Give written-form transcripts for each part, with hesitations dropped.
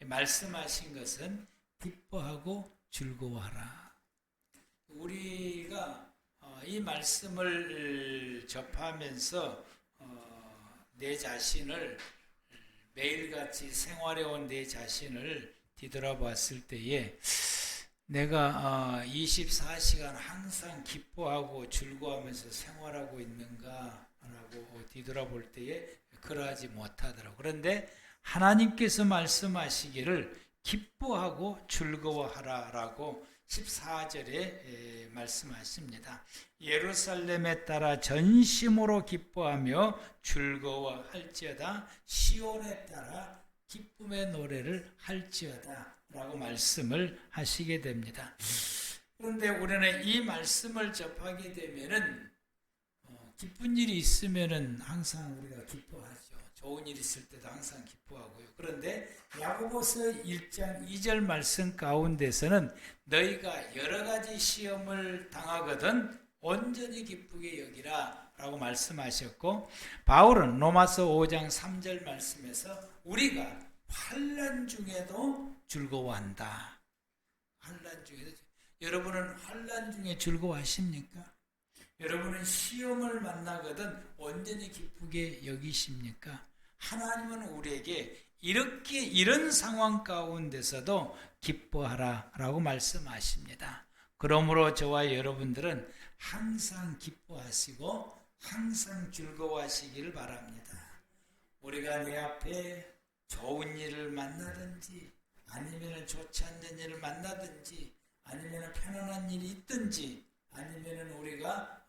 말씀하신 것은 기뻐하고 즐거워하라. 우리가 이 말씀을 접하면서 내 자신을 매일같이 생활해온 내 자신을 뒤돌아봤을 때에 내가 24시간 항상 기뻐하고 즐거워하면서 생활하고 있는가 라고 뒤돌아볼 때에 그러하지 못하더라고요. 그런데 하나님께서 말씀하시기를 기뻐하고 즐거워하라 라고 14절에 말씀하십니다. 예루살렘에 따라 전심으로 기뻐하며 즐거워할지어다, 시온에 따라 기쁨의 노래를 할지어다 라고 말씀을 하시게 됩니다. 그런데 우리는 이 말씀을 접하게 되면은 기쁜 일이 있으면은 항상 우리가 기뻐하죠. 좋은 일 있을 때도 항상 기뻐하고요. 그런데 야고보서 1장 2절 말씀 가운데서는 너희가 여러 가지 시험을 당하거든 온전히 기쁘게 여기라 라고 말씀하셨고, 바울은 로마서 5장 3절 말씀에서 우리가 환난 중에도 즐거워한다. 환난 중에도. 여러분은 환난 중에 즐거워하십니까? 여러분은 시험을 만나거든 온전히 기쁘게 여기십니까? 하나님은 우리에게 이런 상황 가운데서도 기뻐하라 라고 말씀하십니다. 그러므로 저와 여러분들은 항상 기뻐하시고 항상 즐거워하시기를 바랍니다. 우리가 내 앞에 좋은 일을 만나든지 아니면 좋지 않는 일을 만나든지 아니면 편안한 일이 있든지 아니면 우리가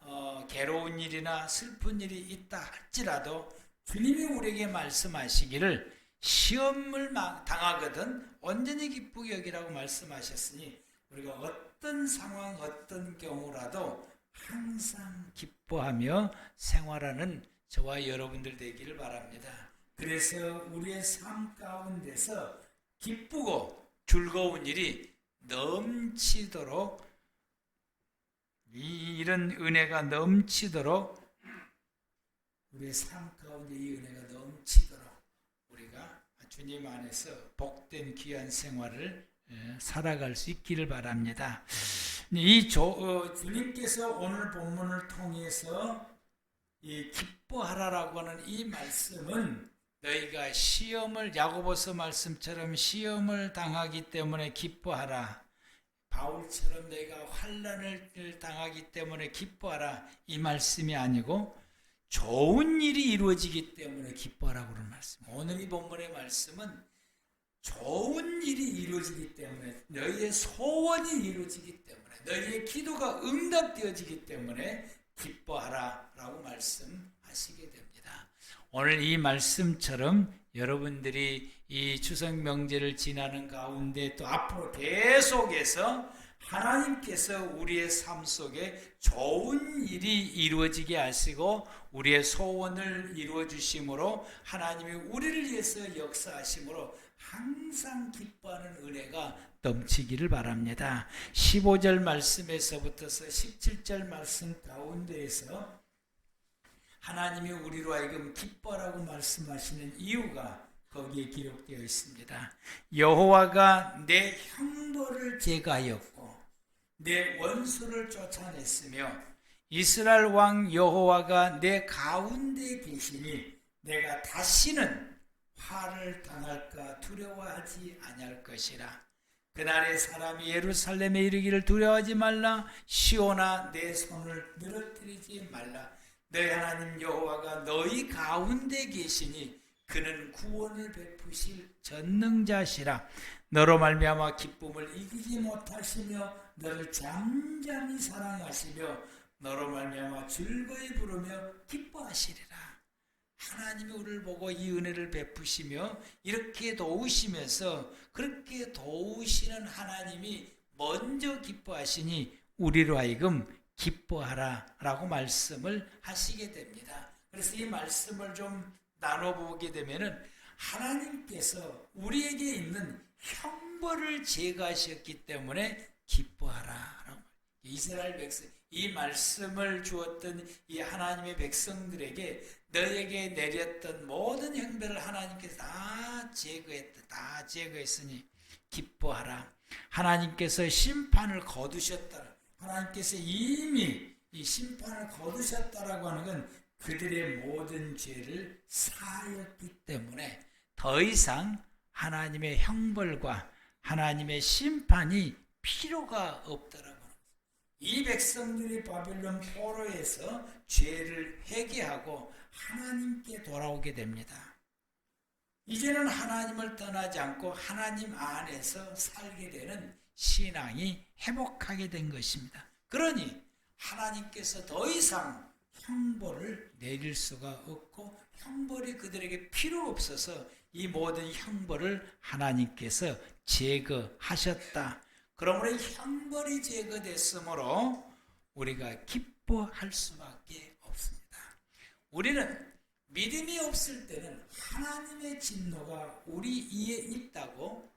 괴로운 일이나 슬픈 일이 있다 할지라도 주님이 우리에게 말씀하시기를 시험을 당하거든 온전히 기쁘게 여기라고 말씀하셨으니 우리가 어떤 상황 어떤 경우라도 항상 기뻐하며 생활하는 저와 여러분들 되기를 바랍니다. 그래서 우리의 삶 가운데서 기쁘고 즐거운 일이 넘치도록 이런 은혜가 넘치도록 우리의 삶 가운데 이 은혜가 넘치도록 우리가 주님 안에서 복된 귀한 생활을 살아갈 수 있기를 바랍니다. 주님께서 오늘 본문을 통해서 이 기뻐하라라고 하는 이 말씀은 너희가 시험을 야고보서 말씀처럼 시험을 당하기 때문에 기뻐하라. 바울처럼 너희가 환난을 당하기 때문에 기뻐하라. 이 말씀이 아니고 좋은 일이 이루어지기 때문에 기뻐하라고 그런 말씀. 오늘 이 본문의 말씀은 좋은 일이 이루어지기 때문에 너희의 소원이 이루어지기 때문에 너희의 기도가 응답되어지기 때문에 기뻐하라 라고 말씀하시게 됩니다. 오늘 이 말씀처럼 여러분들이 이 추석 명제를 지나는 가운데 또 앞으로 계속해서 하나님께서 우리의 삶 속에 좋은 일이 이루어지게 하시고 우리의 소원을 이루어 주심으로 하나님이 우리를 위해서 역사하심으로 항상 기뻐하는 은혜가 넘치기를 바랍니다. 15절 말씀에서부터서 17절 말씀 가운데에서 하나님이 우리로 하여금 기뻐라고 말씀하시는 이유가 거기에 기록되어 있습니다. 여호와가 내 형벌을 제거하였고 내 원수를 쫓아냈으며 이스라엘 왕 여호와가 내 가운데 계시니 내가 다시는 화를 당할까 두려워하지 아니할 것이라. 그날의 사람이 예루살렘에 이르기를 두려워하지 말라. 시온아 내 손을 늘어뜨리지 말라. 너희 하나님 여호와가 너희 가운데 계시니 그는 구원을 베푸실 전능자시라. 너로 말미암아 기쁨을 이기지 못하시며 너를 잠잠히 사랑하시며 너로 말미암아 즐거이 부르며 기뻐하시리라. 하나님이 우리를 보고 이 은혜를 베푸시며 이렇게 도우시면서 그렇게 도우시는 하나님이 먼저 기뻐하시니 우리로 하여금 기뻐하라 라고 말씀을 하시게 됩니다. 그래서 이 말씀을 좀 나눠보게 되면은 하나님께서 우리에게 있는 형벌을 제거하셨기 때문에 기뻐하라. 이스라엘 백성 이 말씀을 주었던 이 하나님의 백성들에게 너에게 내렸던 모든 형벌을 하나님께서 다 제거했다. 다 제거했으니 기뻐하라. 하나님께서 심판을 거두셨다. 하나님께서 이미 이 심판을 거두셨다라고 하는 건 그들의 모든 죄를 사하였기 때문에 더 이상 하나님의 형벌과 하나님의 심판이 필요가 없더라고요. 이 백성들이 바벨론 포로에서 죄를 회개하고 하나님께 돌아오게 됩니다. 이제는 하나님을 떠나지 않고 하나님 안에서 살게 되는 신앙이 회복하게 된 것입니다. 그러니 하나님께서 더 이상 형벌을 내릴 수가 없고 형벌이 그들에게 필요 없어서 이 모든 형벌을 하나님께서 제거하셨다. 그러므로 형벌이 제거됐으므로 우리가 기뻐할 수밖에 없습니다. 우리는 믿음이 없을 때는 하나님의 진노가 우리 위에 있다고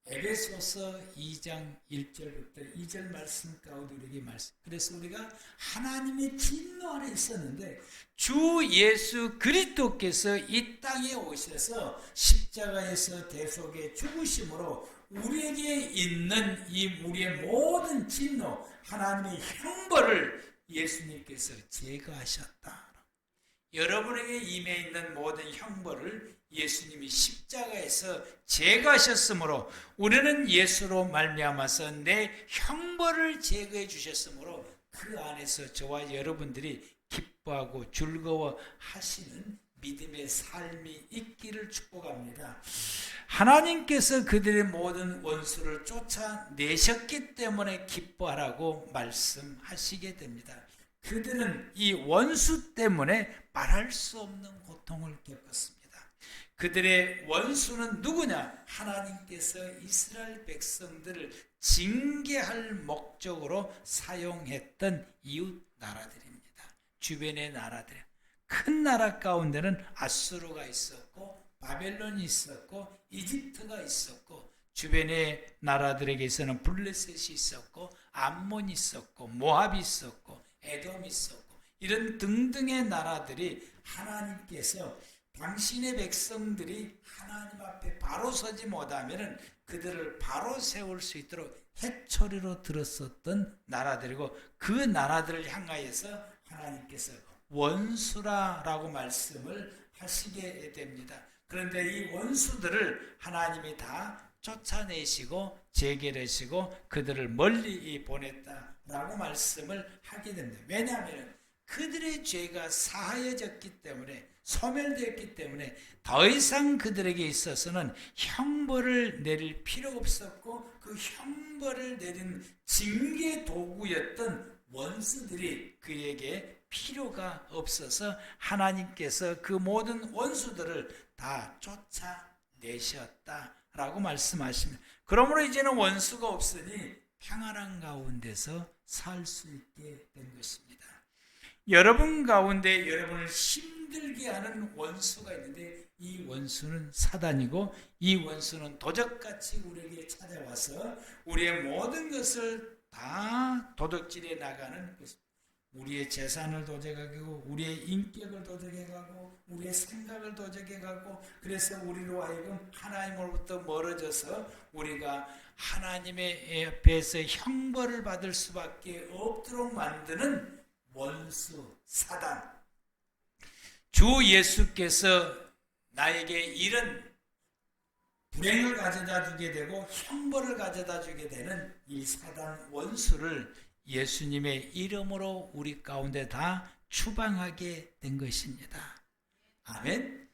에베소서 2장 1절부터 2절 말씀 가운데 우리에게 말씀. 그래서 우리가 하나님의 진노 안에 있었는데 주 예수 그리스도께서 이 땅에 오셔서 십자가에서 대속의 죽으심으로 우리에게 있는 이 우리의 모든 진노, 하나님의 형벌을 예수님께서 제거하셨다. 여러분에게 임해 있는 모든 형벌을 예수님이 십자가에서 제거하셨으므로 우리는 예수로 말미암아서 내 형벌을 제거해 주셨으므로 그 안에서 저와 여러분들이 기뻐하고 즐거워하시는 믿음의 삶이 있기를 축복합니다. 하나님께서 그들의 모든 원수를 쫓아내셨기 때문에 기뻐하라고 말씀하시게 됩니다. 그들은 이 원수 때문에 말할 수 없는 고통을 겪었습니다. 그들의 원수는 누구냐? 하나님께서 이스라엘 백성들을 징계할 목적으로 사용했던 이웃 나라들입니다. 주변의 나라들. 큰 나라 가운데는 아수르가 있었고 바벨론이 있었고 이집트가 있었고 주변의 나라들에게서는 블레셋이 있었고 암몬이 있었고 모압이 있었고 에돔이 있었고 이런 등등의 나라들이 하나님께서 당신의 백성들이 하나님 앞에 바로 서지 못하면 그들을 바로 세울 수 있도록 해초리로 들었었던 나라들이고 그 나라들을 향하여서 하나님께서 원수라라고 말씀을 하시게 됩니다. 그런데 이 원수들을 하나님이 다 쫓아내시고 제결하시고 그들을 멀리 보냈다라고 말씀을 하게 됩니다. 왜냐하면 그들의 죄가 사하여졌기 때문에 소멸되었기 때문에 더 이상 그들에게 있어서는 형벌을 내릴 필요가 없었고 그 형벌을 내린 징계 도구였던 원수들이 그에게 필요가 없어서 하나님께서 그 모든 원수들을 다 쫓아내셨다라고 말씀하십니다. 그러므로 이제는 원수가 없으니 평안한 가운데서 살 수 있게 된 것입니다. 여러분 가운데 여러분을 힘들게 하는 원수가 있는데 이 원수는 사단이고 이 원수는 도적같이 우리에게 찾아와서 우리의 모든 것을 다 도둑질해 나가는 것입니다. 우리의 재산을 도적하고 우리의 인격을 도적해가고 우리의 생각을 도적해가고 그래서 우리로 하여금 하나님으로부터 멀어져서 우리가 하나님의 앞에서 형벌을 받을 수밖에 없도록 만드는 원수 사단. 주 예수께서 나에게 이런 불행을 가져다 주게 되고 형벌을 가져다 주게 되는 이 사단 원수를 예수님의 이름으로 우리 가운데 다 추방하게 된 것입니다. 아멘.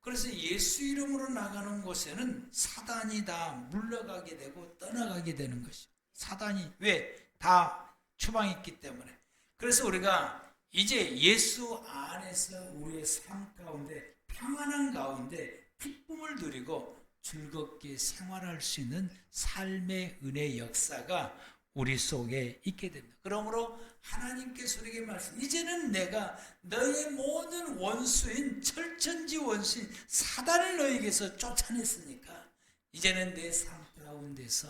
그래서 예수 이름으로 나가는 곳에는 사단이 다 물러가게 되고 떠나가게 되는 것이죠. 사단이 왜? 다 추방했기 때문에. 그래서 우리가 이제 예수 안에서 우리의 삶 가운데 평안한 가운데 기쁨을 누리고 즐겁게 생활할 수 있는 삶의 은혜 역사가 우리 속에 있게 됩니다. 그러므로 하나님께서 우리에게 말씀, 이제는 내가 너의 모든 원수인 철천지 원수인 사단을 너에게서 쫓아냈으니까 이제는 내 삶 가운데서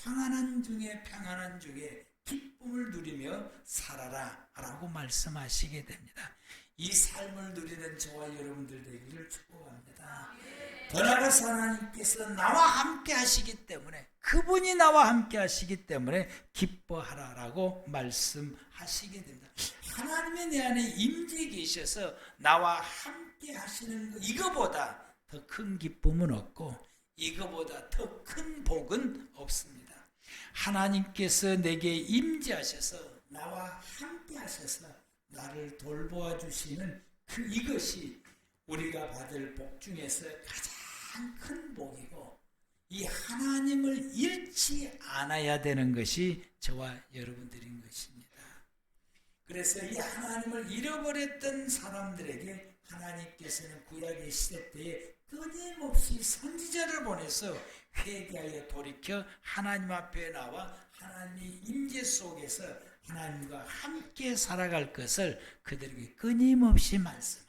평안한 중에 기쁨을 누리며 살아라 라고 말씀하시게 됩니다. 이 삶을 누리는 저와 여러분들 되기를 축복합니다. 더 나아가서 하나님께서 나와 함께 하시기 때문에, 그분이 나와 함께 하시기 때문에 기뻐하라라고 말씀하시게 됩니다. 하나님의 내 안에 임재 계셔서 나와 함께 하시는 것, 이거보다 더 큰 기쁨은 없고 이거보다 더 큰 복은 없습니다. 하나님께서 내게 임재하셔서 나와 함께 하셔서 나를 돌보아 주시는 이것이 우리가 받을 복 중에서 가장 큰 복이고, 이 하나님을 잃지 않아야 되는 것이 저와 여러분들인 것입니다. 그래서 이 하나님을 잃어버렸던 사람들에게 하나님께서는 구약의 시대 때에 끊임없이 선지자를 보내서 회개하여 돌이켜 하나님 앞에 나와 하나님의 임재 속에서 하나님과 함께 살아갈 것을 그들에게 끊임없이 말씀하십니다.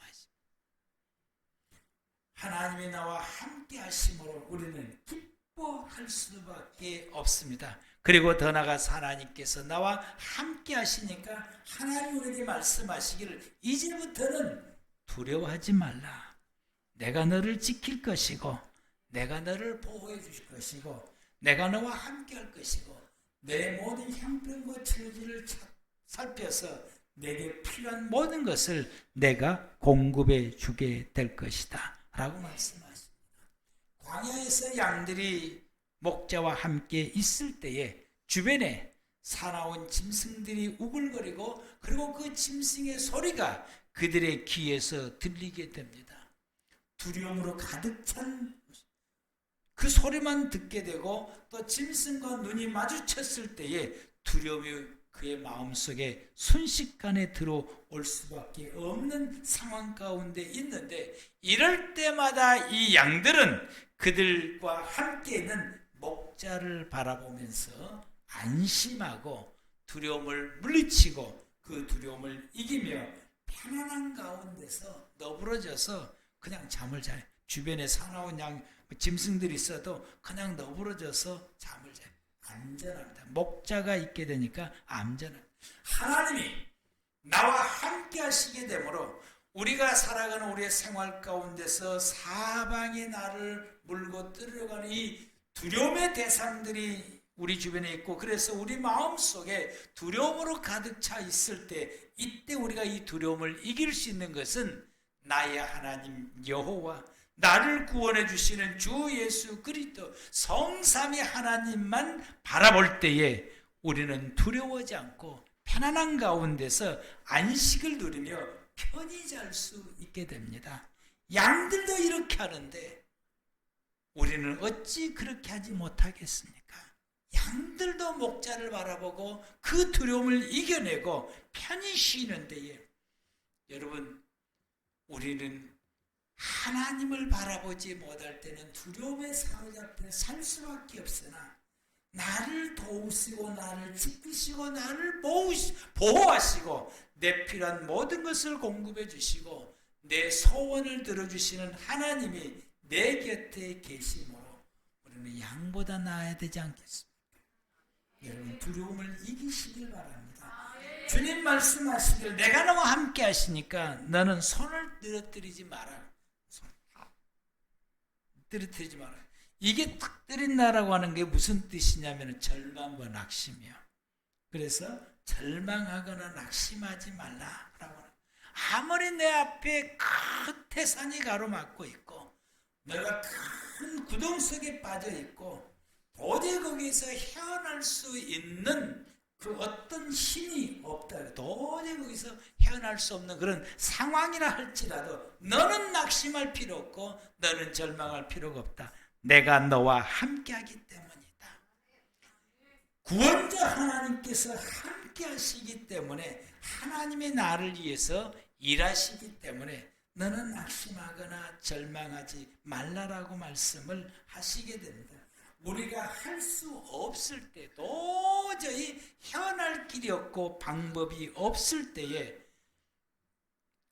하나님이 나와 함께 하심으로 우리는 기뻐할 수밖에 없습니다. 그리고 더 나아가서 하나님께서 나와 함께 하시니까 하나님 우리에게 말씀하시기를 이제부터는 두려워하지 말라. 내가 너를 지킬 것이고 내가 너를 보호해 주실 것이고 내가 너와 함께 할 것이고 내 모든 형편과 처지를 살펴서 내게 필요한 모든 것을 내가 공급해 주게 될 것이다 라고 말씀하십니다. 광야에서 양들이 목자와 함께 있을 때에 주변에 사나운 짐승들이 우글거리고, 그리고 그 짐승의 소리가 그들의 귀에서 들리게 됩니다. 두려움으로 가득 찬 그 소리만 듣게 되고, 또 짐승과 눈이 마주쳤을 때에 두려움이 그의 마음속에 순식간에 들어올 수밖에 없는 상황 가운데 있는데, 이럴 때마다 이 양들은 그들과 함께 있는 목자를 바라보면서 안심하고 두려움을 물리치고 그 두려움을 이기며 편안한 가운데서 너부러져서 그냥 잠을 자요. 주변에 사나운 짐승들이 있어도 그냥 너부러져서 잠을 자요. 안전합니다. 목자가 있게 되니까 안전합니다. 하나님이 나와 함께 하시게 되므로 우리가 살아가는 우리의 생활 가운데서 사방에 나를 물고 뜨려가는 이 두려움의 대상들이 우리 주변에 있고, 그래서 우리 마음속에 두려움으로 가득 차 있을 때, 이때 우리가 이 두려움을 이길 수 있는 것은 나의 하나님 여호와, 나를 구원해 주시는 주 예수 그리스도 성삼위 하나님만 바라볼 때에 우리는 두려워하지 않고 편안한 가운데서 안식을 누리며 편히 잘 수 있게 됩니다. 양들도 이렇게 하는데 우리는 어찌 그렇게 하지 못하겠습니까? 양들도 목자를 바라보고 그 두려움을 이겨내고 편히 쉬는 데에, 여러분, 우리는 하나님을 바라보지 못할 때는 두려움에 사로잡혀 살 수밖에 없으나, 나를 도우시고 나를 지키시고 나를 보호하시고 내 필요한 모든 것을 공급해 주시고 내 소원을 들어주시는 하나님이 내 곁에 계심으로 우리는 양보다 나아야 되지 않겠습니까? 여러분, 두려움을 이기시길 바랍니다. 주님 말씀하시길 내가 너와 함께 하시니까 너는 손을 떨어뜨리지 마라. 떨어뜨리지 마라. 이게 탁 때린다라고 하는 게 무슨 뜻이냐면 절망과 낙심이요. 그래서 절망하거나 낙심하지 말라라고. 아무리 내 앞에 큰 태산이 가로막고 있고 내가 큰 구덩 속에 빠져 있고 도저히 거기서 헤어날 수 있는 그 어떤 힘이 없다. 도저히 거기서 헤어날 수 없는 그런 상황이라 할지라도 너는 낙심할 필요 없고 너는 절망할 필요가 없다. 내가 너와 함께하기 때문이다. 구원자 하나님께서 함께 하시기 때문에, 하나님의 나를 위해서 일하시기 때문에 너는 낙심하거나 절망하지 말라라고 말씀을 하시게 됩니다. 우리가 할 수 없을 때, 도저히 헤어날 길이 없고 방법이 없을 때에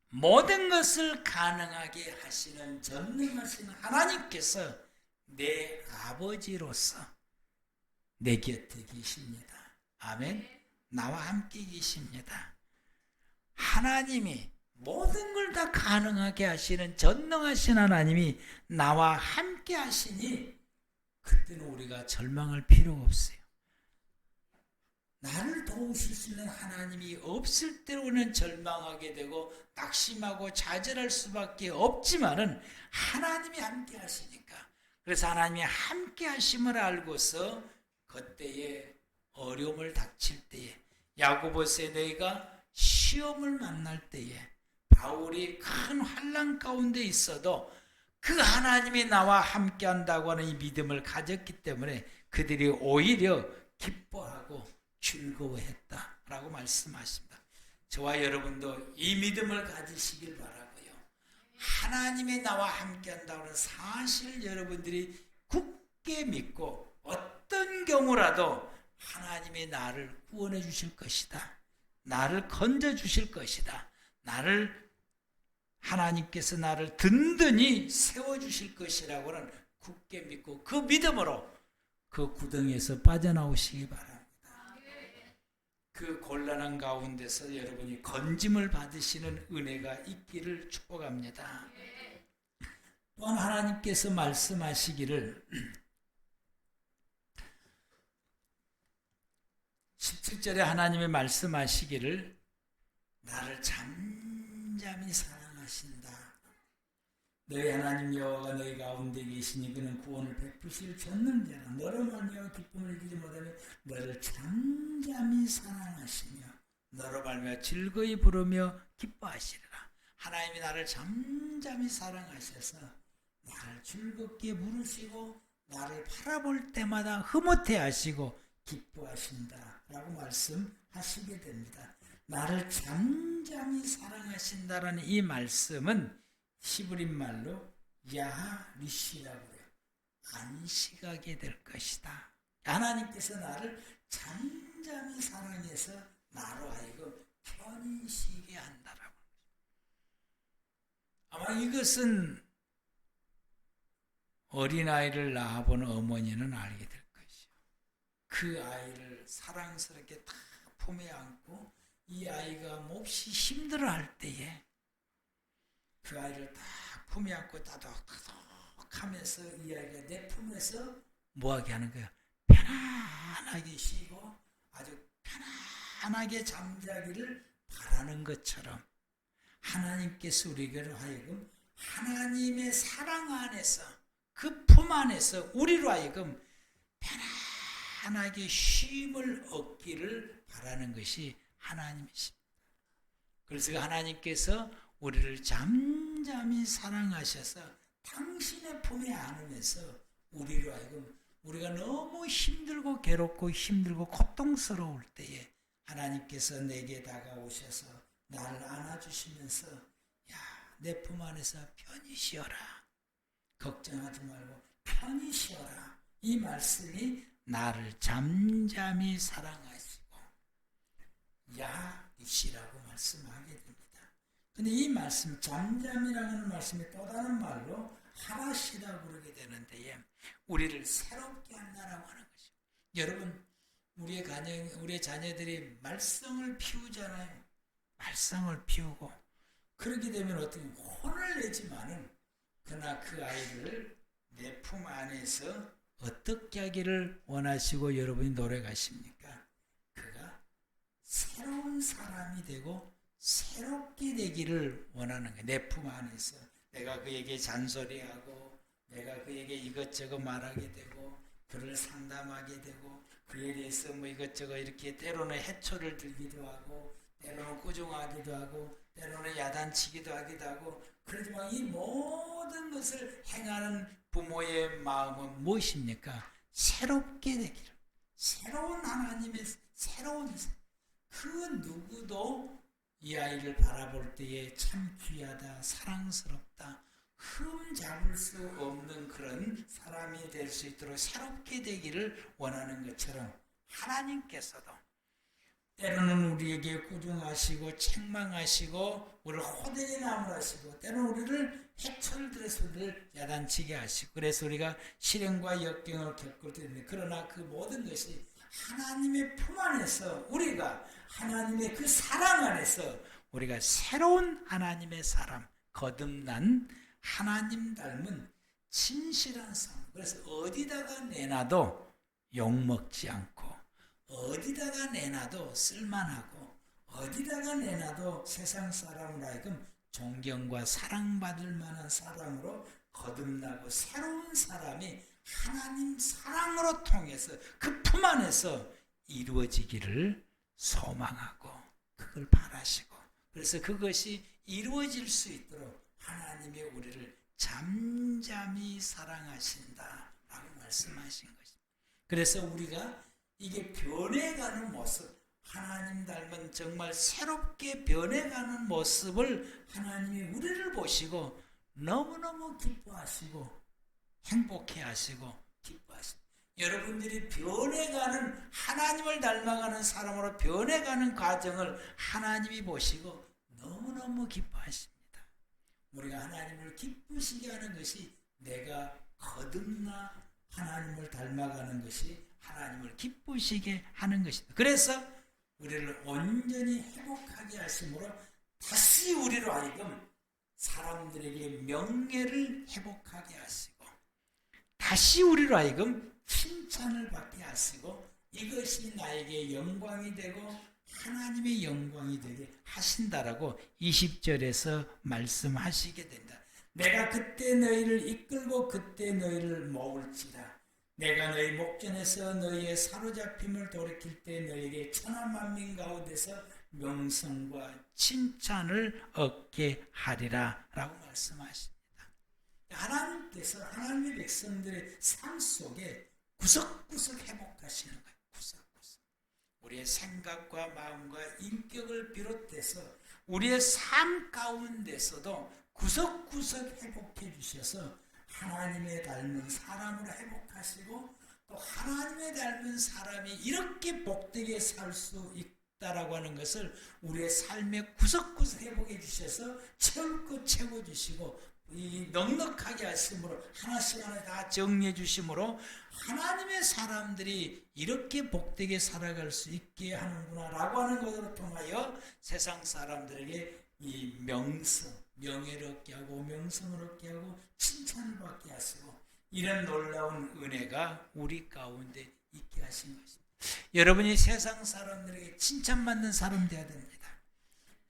모든 것을 가능하게 하시는 전능하신 하나님께서 내 아버지로서 내 곁에 계십니다. 아멘. 나와 함께 계십니다. 하나님이 모든 걸 다 가능하게 하시는 전능하신 하나님이 나와 함께 하시니 그때는 우리가 절망할 필요가 없어요. 나를 도우실 수 있는 하나님이 없을 때 우리는 절망하게 되고 낙심하고 좌절할 수밖에 없지만은 하나님이 함께 하시니까, 그래서 하나님이 함께 하심을 알고서 그때에 어려움을 닥칠 때에, 야고보서에 너희가 시험을 만날 때에 바울이 큰 환난 가운데 있어도 그 하나님이 나와 함께 한다고 하는 이 믿음을 가졌기 때문에 그들이 오히려 기뻐하고 즐거워했다라고 말씀하십니다. 저와 여러분도 이 믿음을 가지시길 바라고요. 하나님이 나와 함께 한다고 하는 사실 여러분들이 굳게 믿고 어떤 경우라도 하나님이 나를 구원해 주실 것이다, 나를 건져 주실 것이다, 하나님께서 나를 든든히 세워주실 것이라고는 굳게 믿고 그 믿음으로 그 구덩이에서 빠져나오시기 바랍니다. 그 곤란한 가운데서 여러분이 건짐을 받으시는 은혜가 있기를 축복합니다. 또한 하나님께서 말씀하시기를 17절에 하나님이 말씀하시기를 나를 잠잠히 사랑하신다. 너희 하나님 여호와가 너희 가운데 계시니 그는 구원을 베푸실 전능자라. 너로 말미암아 기쁨을 이기지 못하며 너를 잠잠히 사랑하시며 너로 말미암아 즐거이 부르며 기뻐하시리라. 하나님이 나를 잠잠히 사랑하셔서 나를 즐겁게 부르시고 나를 바라볼 때마다 흐뭇해 하시고 기뻐하신다 라고 말씀하시게 됩니다. 나를 잠잠히 사랑하신다라는 이 말씀은 히브리 말로 야리시라고 해요. 안식하게 될 것이다. 하나님께서 나를 잠잠히 사랑해서 나로 하여금 편히 쉬게 한다라고. 아마 이것은 어린아이를 낳아본 어머니는 알게 될 것이요. 그 아이를 사랑스럽게 다 품에 안고 이 아이가 몹시 힘들어할 때에 그 아이를 다 품에 안고 따독따독하면서 이 아이가 내 품에서 뭐하게 하는 거야? 편안하게 쉬고 아주 편안하게 잠자기를 바라는 것처럼 하나님께서 우리를 하여금 하나님의 사랑 안에서 그 품 안에서 우리로 하여금 편안하게 쉼을 얻기를 바라는 것이 하나님이십니다. 그래서 하나님께서 우리를 잠잠히 사랑하셔서 당신의 품에 안으면서 우리로 하여금 우리가 너무 힘들고 괴롭고 힘들고 고통스러울 때에 하나님께서 내게 다가오셔서 나를 안아주시면서 내 품 안에서 편히 쉬어라, 걱정하지 말고 편히 쉬어라, 이 말씀이 나를 잠잠히 사랑하시고 야이시라고 말씀하게 됩니다. 근데 이 말씀, 잠잠이라는 말씀이 또 다른 말로 하라시라고 그러게 되는데 우리를 새롭게 한다라고 하는 것이죠. 여러분, 우리의 자녀들이 말썽을 피우잖아요. 말썽을 피우고 그렇게 되면 어떻게 혼을 내지만은 그러나 그 아이를 내 품 안에서 어떻게 하기를 원하시고 여러분이 노력하십니까? 그가 새로운 사람이 되고 새롭게 되기를 원하는 거예요. 내 품 안에서 내가 그에게 잔소리하고 내가 그에게 이것저것 말하게 되고 그를 상담하게 되고 그에 대해서 뭐 이것저것 이렇게 때로는 해초를 들기도 하고 때로는 꾸중하기도 하고 때로는 야단치기도 하기도 하고 그러지만 이 모든 것을 행하는 부모의 마음은 무엇입니까? 새롭게 되기를, 새로운 하나님의 새로운 그 누구도 이 아이를 바라볼 때에 참 귀하다, 사랑스럽다, 흠 잡을 수 없는 그런 사람이 될 수 있도록 새롭게 되기를 원하는 것처럼 하나님께서도 때로는 우리에게 꾸중하시고 책망하시고 우리를 호되게 나무라시고 때로는 우리를 해초를 들여서 우리를 야단치게 하시고 그래서 우리가 실행과 역경을 겪을 때입니다. 그러나 그 모든 것이 하나님의 품 안에서 우리가 하나님의 그 사랑 안에서 우리가 새로운 하나님의 사람, 거듭난 하나님 닮은 진실한 삶. 그래서 어디다가 내놔도 욕먹지 않고, 어디다가 내놔도 쓸만하고, 어디다가 내놔도 세상 사람으로 하여금 존경과 사랑받을 만한 사람으로 거듭나고 새로운 사람이 하나님 사랑으로 통해서 그 품 안에서 이루어지기를 소망하고 그걸 바라시고, 그래서 그것이 이루어질 수 있도록 하나님이 우리를 잠잠히 사랑하신다라고 말씀하신 것입니다. 그래서 우리가 이게 변해가는 모습, 하나님 닮은 정말 새롭게 변해가는 모습을 하나님이 우리를 보시고 너무너무 기뻐하시고 행복해하시고 기뻐하십니다. 여러분들이 변해가는, 하나님을 닮아가는 사람으로 변해가는 과정을 하나님이 보시고 너무너무 기뻐하십니다. 우리가 하나님을 기쁘시게 하는 것이, 내가 거듭나 하나님을 닮아가는 것이 하나님을 기쁘시게 하는 것입니다. 그래서 우리를 온전히 회복하게 하심으로 다시 우리로 하여금 사람들에게 명예를 회복하게 하시고, 다시 우리로 하여금 칭찬을 받게 하시고, 이것이 나에게 영광이 되고 하나님의 영광이 되게 하신다라고 20절에서 말씀하시게 된다. 내가 그때 너희를 이끌고 그때 너희를 모을지라. 내가 너희 목전에서 너희의 사로잡힘을 돌이킬 때 너희에게 천하만민 가운데서 명성과 칭찬을 얻게 하리라 라고 말씀하십니다. 하나님께서 하나님의 백성들의 삶 속에 구석구석 회복하시는 거예요. 구석구석. 우리의 생각과 마음과 인격을 비롯해서 우리의 삶 가운데서도 구석구석 회복해 주셔서 하나님의 닮은 사람으로 회복하시고, 또 하나님의 닮은 사람이 이렇게 복되게 살 수 있다라고 하는 것을 우리의 삶에 구석구석 회복해 주셔서 채울 것 채워주시고, 이 넉넉하게 하심으로 하나씩 하나 다 정리해 주심으로 하나님의 사람들이 이렇게 복되게 살아갈 수 있게 하는구나 라고 하는 것으로 통하여 세상 사람들에게 이 명성, 명예를 얻게 하고 명성을 얻게 하고 칭찬을 받게 하시고, 이런 놀라운 은혜가 우리 가운데 있게 하신 것입니다. 여러분이 세상 사람들에게 칭찬받는 사람 되어야 됩니다.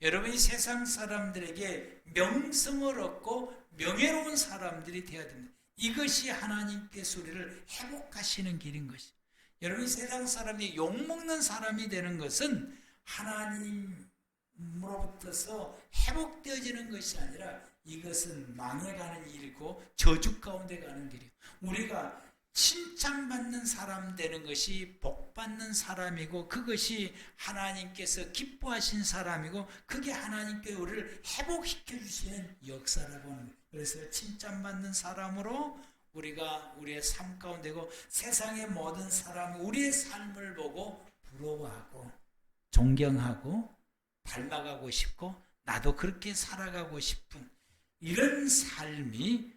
여러분이 세상 사람들에게 명성을 얻고 명예로운 사람들이 되어야 됩니다. 이것이 하나님께서 우리를 회복하시는 길인 것이죠. 여러분이 세상 사람이 욕먹는 사람이 되는 것은 하나님으로부터서 회복되어지는 것이 아니라 이것은 망해가는 일이고 저주 가운데 가는 길이에요. 우리가 칭찬받는 사람 되는 것이 복받는 사람이고, 그것이 하나님께서 기뻐하신 사람이고, 그게 하나님께서 우리를 회복시켜 주시는 역사라고 하는 거예요. 그래서 칭찬받는 사람으로 우리가 우리의 삶 가운데고, 세상의 모든 사람이 우리의 삶을 보고 부러워하고 존경하고 닮아가고 싶고 나도 그렇게 살아가고 싶은 이런 삶이,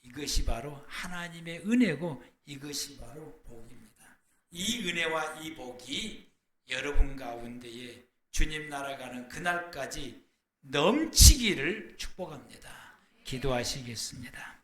이것이 바로 하나님의 은혜고 이것이 바로 복입니다. 이 은혜와 이 복이 여러분 가운데에 주님 나라 가는 그날까지 넘치기를 축복합니다. 기도하시겠습니다.